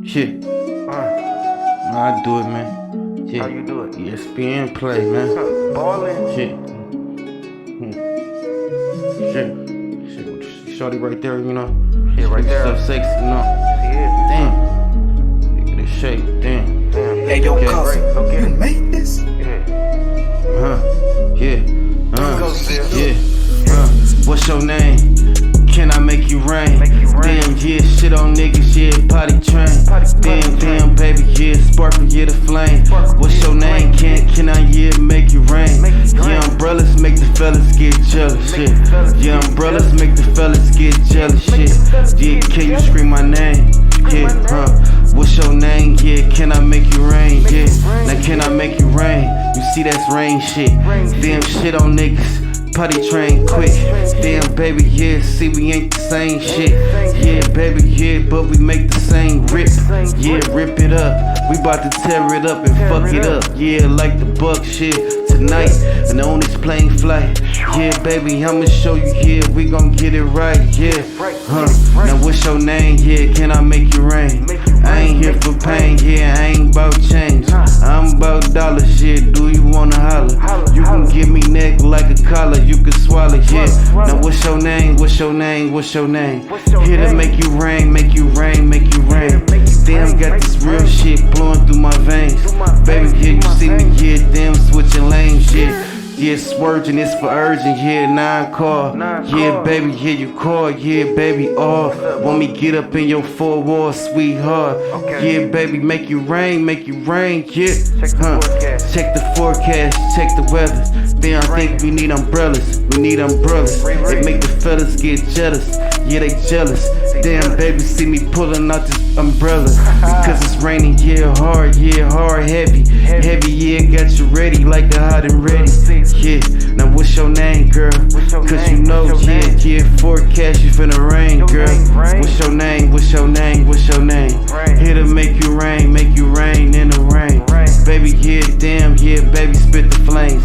Shit. I do it, man. Shit. How you do it? ESPN play, man. Ballin'. Shit. Shit. Shorty right there, you know. Shit right there. So sexy, you know. Yeah. Damn. Look at this shape, damn. Hey, yo, cousin, you made this? What's your name? Can I make you rain? Damn, yeah, shit on niggas, yeah, potty train. Damn, baby, yeah, sparkle, yeah, the flame. What's your name? Can I, yeah, make you rain? Yeah, umbrellas make the fellas get jealous, shit. Yeah, umbrellas make the fellas get jealous, shit. Yeah, can you scream my name? Yeah, what's your name? Yeah, can I make you rain? Yeah, now can I make you rain? You see that's rain shit. Damn, shit on niggas. Potty train quick. Damn, baby, yeah, see we ain't the same shit. Yeah, baby, yeah, but we make the same rip. Yeah, rip it up. We bout to tear it up and fuck it up. Yeah, like the Buck shit tonight. And on this plane flight. Yeah, baby, I'ma show you, yeah, we gon' get it right. Yeah, now what's your name? Yeah, can I make you rain? I ain't here for pain, yeah, I ain't bout change. I'm bout dollars, shit, do you wanna holler? You can give me neck like a collar, you can swallow, yeah. Now what's your name, what's your name, what's your name? Here to make you rain, make you rain, make you rain. Damn, got this real shit flowing through my veins. Baby, yeah, you see me, yeah, damn, switching lanes, yeah. Yeah, swerging, it's for urgent, yeah, 9 call. Yeah, baby, yeah, you call, yeah, baby, off. Want me get up in your 4 walls, sweetheart. Yeah, baby, make you rain, yeah. Check the forecast, check the weather. Then I think we need umbrellas, It make the fellas get jealous, yeah, they jealous. Damn, baby, see me pulling out this umbrella. Because it's raining, yeah, hard, heavy. Heavy, yeah, got you ready like a hot and ready. Yeah, now what's your name, girl? Cause you know, yeah, forecast you finna rain, girl. What's your name, what's your name? Here to make you rain in the rain. Baby, yeah, damn, yeah, baby, spit the flames.